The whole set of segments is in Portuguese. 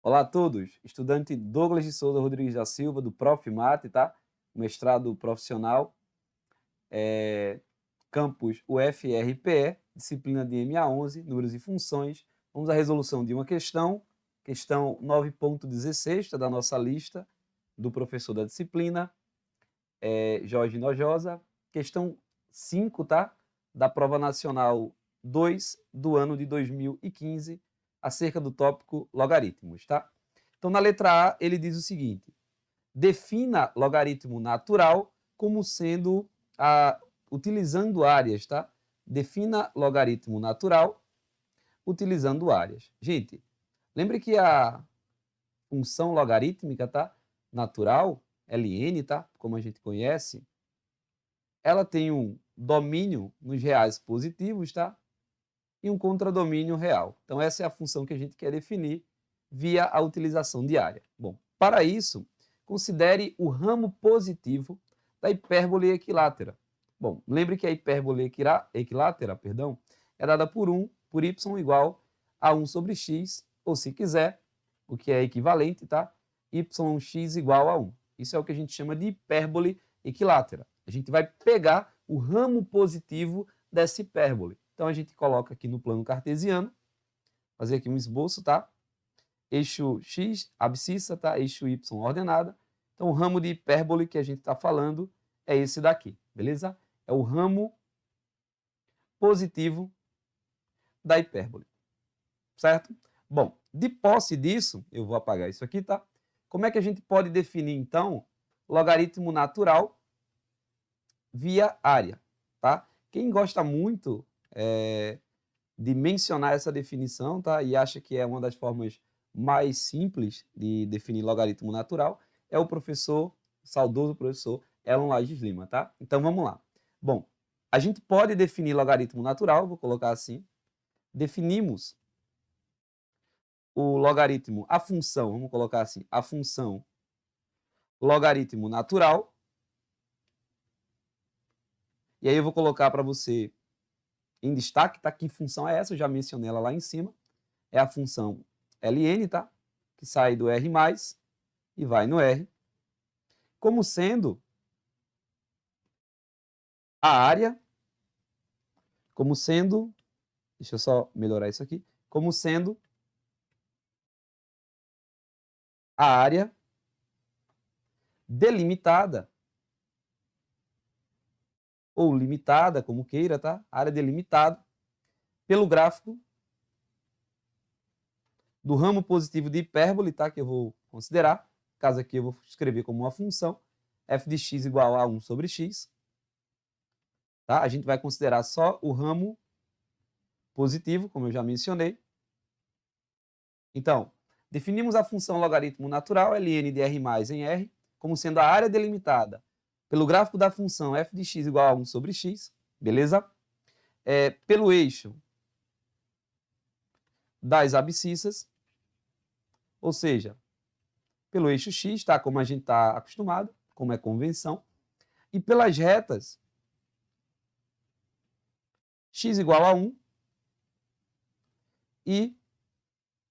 Olá a todos, estudante Douglas de Souza Rodrigues da Silva, do Prof. Mate, tá? Mestrado profissional, campus UFRPE, disciplina de MA11, números e funções. Vamos à resolução de uma questão 9.16, tá, da nossa lista, do professor da disciplina, Jorge Nojosa. Questão 5, tá? Da Prova Nacional 2 do ano de 2015, acerca do tópico logaritmos, tá? Então, na letra A, ele diz o seguinte: defina logaritmo natural como sendo utilizando áreas, tá? Defina logaritmo natural utilizando áreas. Gente, lembre que a função logarítmica, tá? Natural, ln, tá? Como a gente conhece, ela tem um domínio nos reais positivos, tá? E um contradomínio real. Então, essa é a função que a gente quer definir via a utilização de área. Bom, para isso, considere o ramo positivo da hipérbole equilátera. Bom, lembre que a hipérbole equilátera, é dada por y igual a 1 sobre x, ou se quiser, o que é equivalente, tá? Yx igual a 1. Isso é o que a gente chama de hipérbole equilátera. A gente vai pegar o ramo positivo dessa hipérbole. Então, a gente coloca aqui no plano cartesiano, fazer aqui um esboço, tá? Eixo x, abscissa, tá? Eixo y, ordenada. Então, o ramo de hipérbole que a gente está falando é esse daqui, beleza? É o ramo positivo da hipérbole, certo? Bom, de posse disso, eu vou apagar isso aqui, tá? Como é que a gente pode definir, então, logaritmo natural via área, tá? Quem gosta muito de mencionar essa definição, tá? E acha que é uma das formas mais simples de definir logaritmo natural, é o saudoso professor Elon Lages Lima, tá? Então vamos lá. Bom, a gente pode definir logaritmo natural, vou colocar assim. Definimos o logaritmo, a função, vamos colocar assim, a função logaritmo natural. E aí eu vou colocar para você em destaque, tá? Que função é essa? Eu já mencionei ela lá em cima. É a função ln, tá? Que sai do R+, e vai no R. Como sendo a área, deixa eu só melhorar isso aqui, como sendo a área delimitada, ou limitada, como queira, tá? Área delimitada pelo gráfico do ramo positivo de hipérbole, tá? Que eu vou considerar. No caso aqui eu vou escrever como uma função, f de x igual a 1 sobre x. Tá? A gente vai considerar só o ramo positivo, como eu já mencionei. Então, definimos a função logaritmo natural, ln de R mais em R, como sendo a área delimitada pelo gráfico da função f de x igual a 1 sobre x, beleza? Pelo eixo das abscissas, ou seja, pelo eixo x, tá? Como a gente está acostumado, como é convenção, e pelas retas x igual a 1 e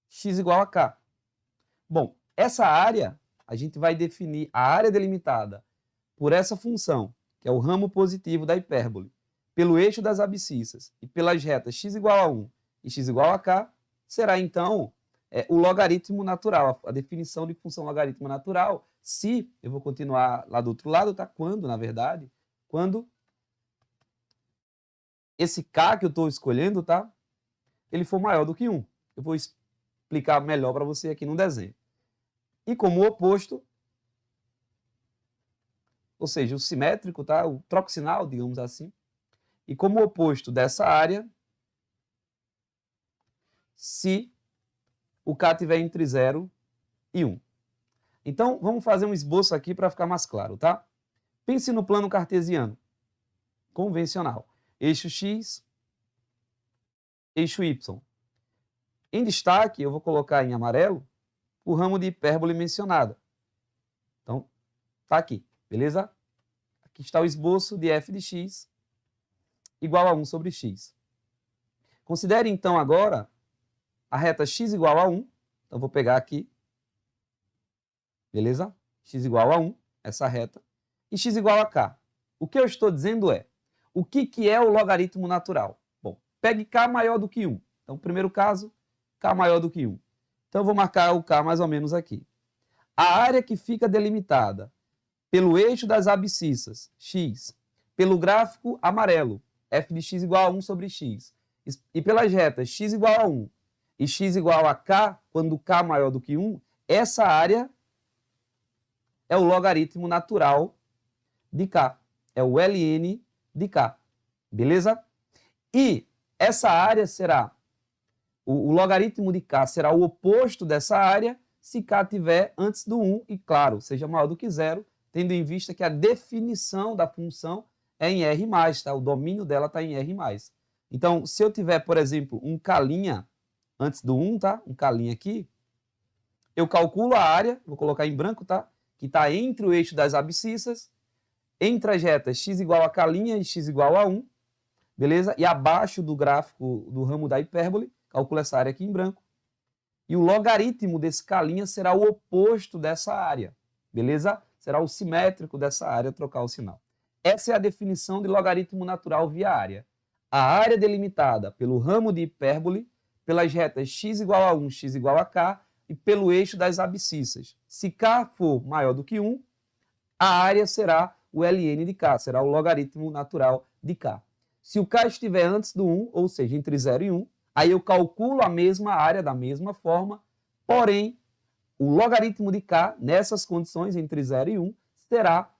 x igual a k. Bom, essa área, a gente vai definir a área delimitada por essa função, que é o ramo positivo da hipérbole, pelo eixo das abscissas e pelas retas x igual a 1 e x igual a k, será então o logaritmo natural, a definição de função logaritmo natural, se, eu vou continuar lá do outro lado, tá? Quando, na verdade, quando esse k que eu estou escolhendo, tá? Ele for maior do que 1. Eu vou explicar melhor para você aqui no desenho. E como oposto, ou seja, o simétrico, tá? O troco sinal, digamos assim. E como oposto dessa área, se o K estiver entre 0 e 1. Então, vamos fazer um esboço aqui para ficar mais claro, tá? Pense no plano cartesiano, convencional. Eixo X, eixo Y. Em destaque, eu vou colocar em amarelo o ramo de hipérbole mencionada. Então, tá aqui, beleza? Aqui está o esboço de f de x igual a 1 sobre x. Considere, então, agora a reta x igual a 1. Então, vou pegar aqui beleza? X igual a 1, essa reta, e x igual a k. O que eu estou dizendo é, o que é o logaritmo natural? Bom, pegue k maior do que 1. Então, primeiro caso, k maior do que 1. Então, eu vou marcar o k mais ou menos aqui. A área que fica delimitada pelo eixo das abscissas, x, pelo gráfico amarelo, f de x igual a 1 sobre x, e pelas retas x igual a 1 e x igual a k, quando k maior do que 1, essa área é o logaritmo natural de k, é o ln de k, beleza? E essa área será, o logaritmo de k será o oposto dessa área se k estiver antes do 1 e, claro, seja maior do que 0, tendo em vista que a definição da função é em R+, tá? O domínio dela está em R+. Então, se eu tiver, por exemplo, um k' antes do 1, tá? Um k' aqui, eu calculo a área, vou colocar em branco, tá? Que está entre o eixo das abscissas, entre as retas x igual a k' e x igual a 1, beleza? E abaixo do gráfico do ramo da hipérbole, calculo essa área aqui em branco. E o logaritmo desse k' será o oposto dessa área, beleza? Será o simétrico dessa área, trocar o sinal. Essa é a definição de logaritmo natural via área. A área delimitada pelo ramo de hipérbole, pelas retas x igual a 1, x igual a k, e pelo eixo das abscissas. Se k for maior do que 1, a área será o ln de k, será o logaritmo natural de k. Se o k estiver antes do 1, ou seja, entre 0 e 1, aí eu calculo a mesma área da mesma forma, porém, o logaritmo de k, nessas condições, entre 0 e 1, será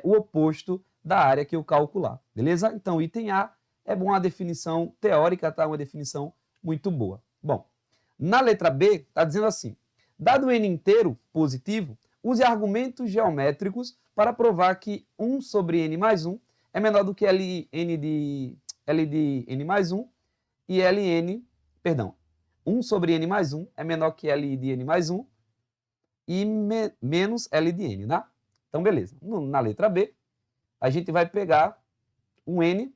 o oposto da área que eu calcular, beleza? Então, item A é uma definição teórica, tá? Uma definição muito boa. Bom, na letra B, está dizendo assim, dado n inteiro positivo, use argumentos geométricos para provar que 1 sobre n mais 1 é menor do que L de n mais 1 e ln, perdão, 1 sobre n mais 1 é menor que L de n mais 1 e menos L de n, né? Então, beleza. Na letra B, a gente vai pegar um n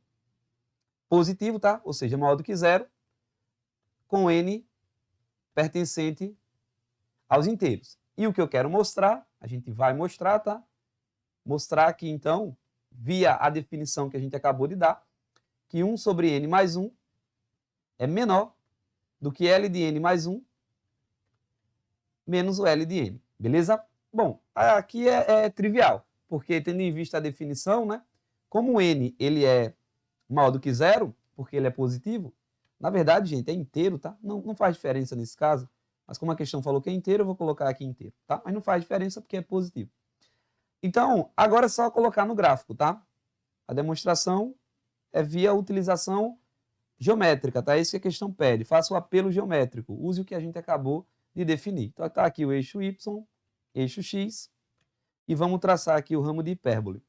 positivo, tá? Ou seja, maior do que 0, com n pertencente aos inteiros. E o que eu quero mostrar, a gente vai mostrar, tá? Mostrar aqui, então, via a definição que a gente acabou de dar, que 1 sobre n mais 1 é menor do que L de n mais 1 menos o L de n, beleza? Bom, aqui é trivial, porque tendo em vista a definição, né? Como o n ele é maior do que 0, porque ele é positivo, na verdade, gente, é inteiro, tá? Não faz diferença nesse caso, mas como a questão falou que é inteiro, eu vou colocar aqui inteiro, tá? Mas não faz diferença porque é positivo. Então, agora é só colocar no gráfico, tá? A demonstração é via utilização geométrica, tá? Isso que a questão pede. Faça o apelo geométrico. Use o que a gente acabou de definir. Então, está aqui o eixo Y, eixo X, e vamos traçar aqui o ramo de hipérbole.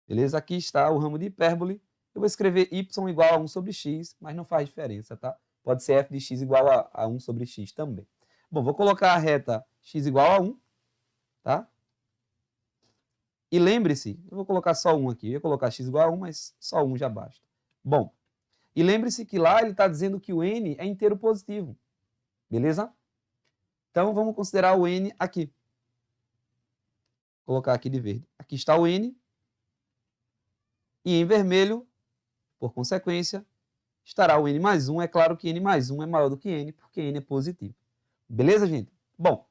Beleza? Aqui está o ramo de hipérbole. Eu vou escrever Y igual a 1 sobre X, mas não faz diferença, tá? Pode ser f de x igual a 1 sobre x também. Bom, vou colocar a reta x igual a 1, tá? E lembre-se, eu vou colocar só 1 aqui. Eu ia colocar x igual a 1, mas só 1 já basta. Bom, e lembre-se que lá ele está dizendo que o n é inteiro positivo. Beleza? Então, vamos considerar o n aqui. Vou colocar aqui de verde. Aqui está o n. E em vermelho, por consequência, estará o n mais 1. É claro que n mais 1 é maior do que n, porque n é positivo. Beleza, gente? Bom,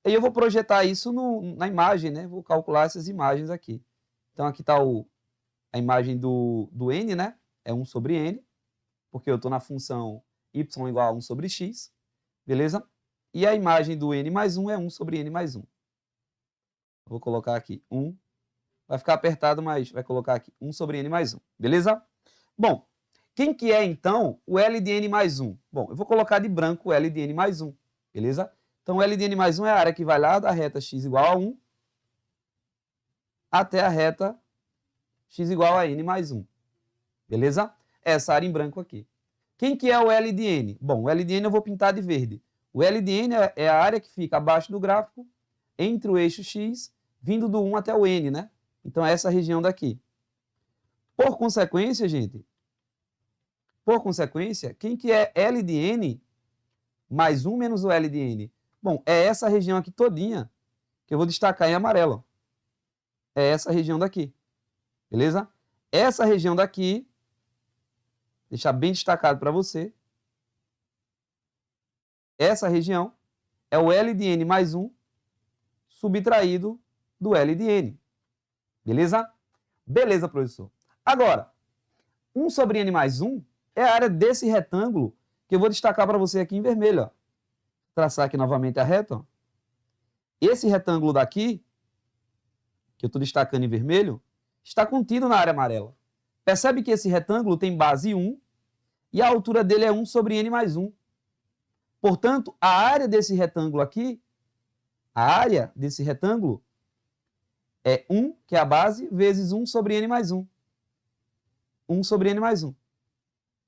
aí eu vou projetar isso na imagem, né? Vou calcular essas imagens aqui. Então, aqui está a imagem do n, né? É 1 sobre n, porque eu estou na função y igual a 1 sobre x. Beleza? E a imagem do n mais 1 é 1 sobre n mais 1. Vou colocar aqui 1. Vai ficar apertado, mas vai colocar aqui 1 sobre n mais 1. Beleza? Bom, quem que é, então, o L de n mais 1? Bom, eu vou colocar de branco o L de n mais 1. Beleza? Então, o L de n mais 1 é a área que vai lá da reta x igual a 1 até a reta x igual a n mais 1. Beleza? Essa área em branco aqui. Quem que é o L de n? Bom, o L de n eu vou pintar de verde. O L de n é a área que fica abaixo do gráfico, entre o eixo x, vindo do 1 até o n, né? Então, é essa região daqui. Por consequência, gente, quem que é L de n mais 1 menos o L de n? Bom, é essa região aqui todinha que eu vou destacar em amarelo. É essa região daqui. Beleza? Essa região daqui, deixar bem destacado para você. Essa região é o L de N mais 1 subtraído do L de N. Beleza? Beleza, professor. Agora, 1 sobre N mais 1 é a área desse retângulo que eu vou destacar para você aqui em vermelho. Ó. Traçar aqui novamente a reta. Ó. Esse retângulo daqui, que eu estou destacando em vermelho, está contido na área amarela. Percebe que esse retângulo tem base 1 e a altura dele é 1 sobre N mais 1. Portanto, a área desse retângulo aqui, a área desse retângulo é 1, que é a base, vezes 1 sobre N mais 1. 1 sobre N mais 1.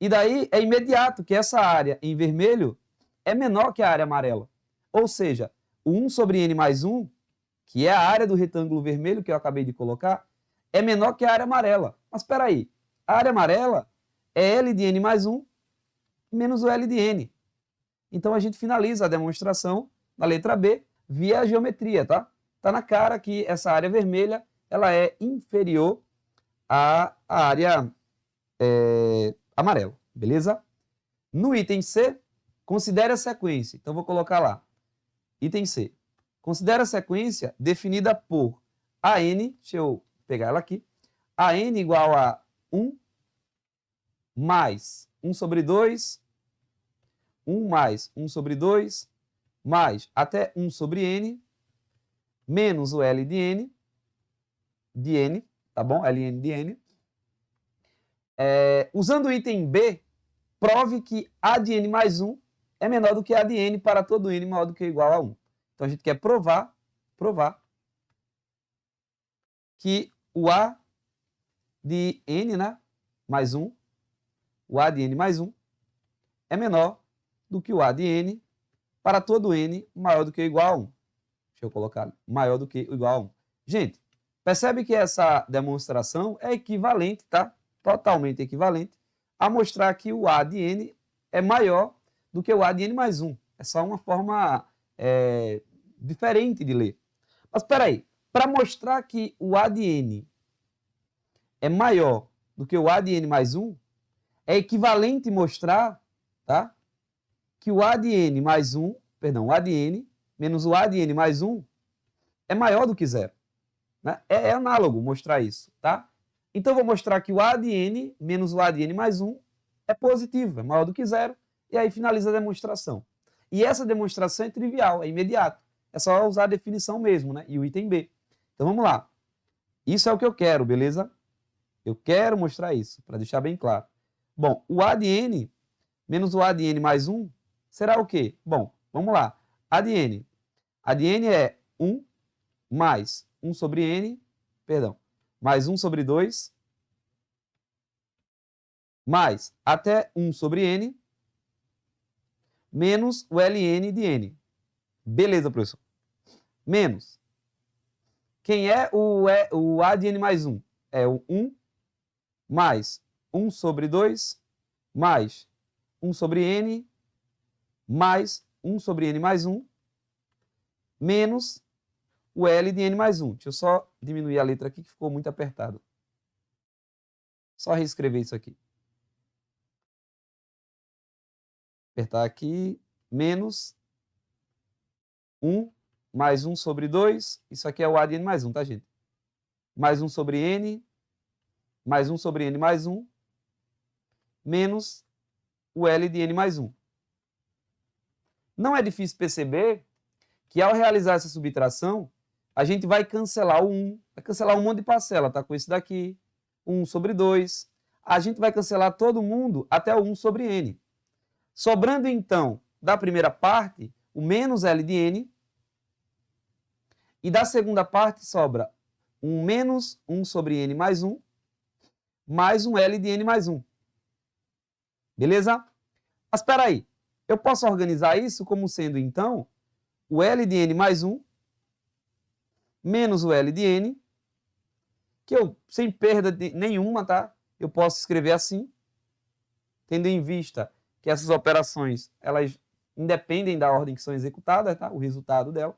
E daí é imediato que essa área em vermelho é menor que a área amarela. Ou seja, o 1 sobre N mais 1, que é a área do retângulo vermelho que eu acabei de colocar, é menor que a área amarela. Mas espera aí, a área amarela é L de N mais 1 menos o L de N. Então a gente finaliza a demonstração na letra B via a geometria, tá? Tá na cara que essa área vermelha ela é inferior à área amarela, beleza? No item C, considere a sequência. Então vou colocar lá. Item C. Considere a sequência definida por AN, deixa eu pegar ela aqui, AN igual a 1 mais 1 sobre 2, 1 mais 1 sobre 2, mais até 1 sobre N, menos o L de N, tá bom? LN de N. Usando o item B, prove que A de N mais 1 é menor do que A de N para todo N maior do que ou igual a 1. Então a gente quer provar que o A de N, né, mais 1, o A de N mais 1 é menor do que o A de N para todo N maior do que ou igual a 1. Deixa eu colocar maior do que ou igual a 1. Gente, percebe que essa demonstração é equivalente, tá? Totalmente equivalente a mostrar que o A de N é maior do que o A de N mais 1. É só uma forma diferente de ler. Mas espera aí, para mostrar que o A de N é maior do que o A de N mais 1, é equivalente mostrar, tá? Que o A de N mais 1, perdão, o A de N menos o A de N mais 1 é maior do que zero. Né? É análogo mostrar isso, tá? Então, eu vou mostrar que o A de N menos o A de N mais 1 é positivo, é maior do que zero, e aí finaliza a demonstração. E essa demonstração é trivial, é imediato. É só usar a definição mesmo, né? E o item B. Então, vamos lá. Isso é o que eu quero, beleza? Eu quero mostrar isso, para deixar bem claro. Bom, o A de N menos o A de N mais 1 será o quê? Bom, vamos lá. A de N. A de N é 1 mais 1 sobre N, perdão, mais 1 sobre 2, mais até 1 sobre N, menos o Ln de N. Beleza, professor. Menos. Quem é o A de N mais 1? É o 1 mais 1 sobre 2, mais 1 sobre N, mais 1 sobre N mais 1, menos o L de N mais 1. Deixa eu só diminuir a letra aqui que ficou muito apertado. Só reescrever isso aqui. Apertar aqui, menos 1 mais 1 sobre 2. Isso aqui é o A de N mais 1, tá, gente? Mais 1 sobre N, mais 1 sobre N mais 1, menos o L de N mais 1. Não é difícil perceber que ao realizar essa subtração, a gente vai cancelar o 1, vai cancelar um monte de parcela, tá? Com esse daqui, 1 sobre 2. A gente vai cancelar todo mundo até o 1 sobre N. Sobrando, então, da primeira parte, o menos L de N, e da segunda parte sobra um menos 1 sobre N mais 1, mais um L de N mais 1. Beleza? Mas espera aí, eu posso organizar isso como sendo, então, o L de N mais 1, menos o L de N, que eu, sem perda nenhuma, tá? Eu posso escrever assim, tendo em vista que essas operações, elas independem da ordem que são executadas, tá? O resultado dela,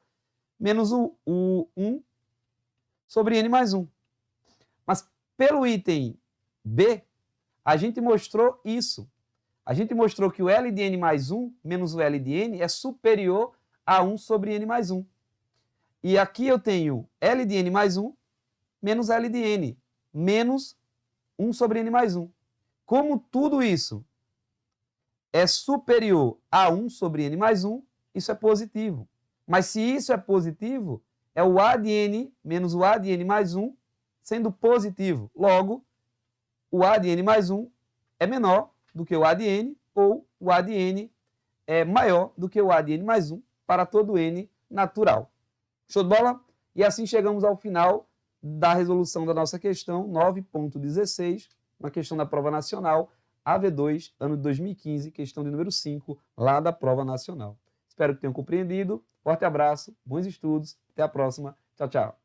menos o 1 sobre n mais 1. Mas pelo item B, a gente mostrou isso. A gente mostrou que o L de n mais 1 menos o L de n é superior a 1 sobre n mais 1. E aqui eu tenho L de n mais 1 menos L de n, menos 1 sobre n mais 1. Como tudo isso é superior a 1 sobre n mais 1, isso é positivo. Mas se isso é positivo, é o A de n menos o A de n mais 1 sendo positivo. Logo, o A de n mais 1 é menor do que o A de n, ou o A de n é maior do que o A de n mais 1 para todo n natural. Show de bola? E assim chegamos ao final da resolução da nossa questão 9.16, uma questão da prova nacional, AV2, ano de 2015, questão de número 5, lá da prova nacional. Espero que tenham compreendido. Forte abraço, bons estudos, até a próxima. Tchau, tchau.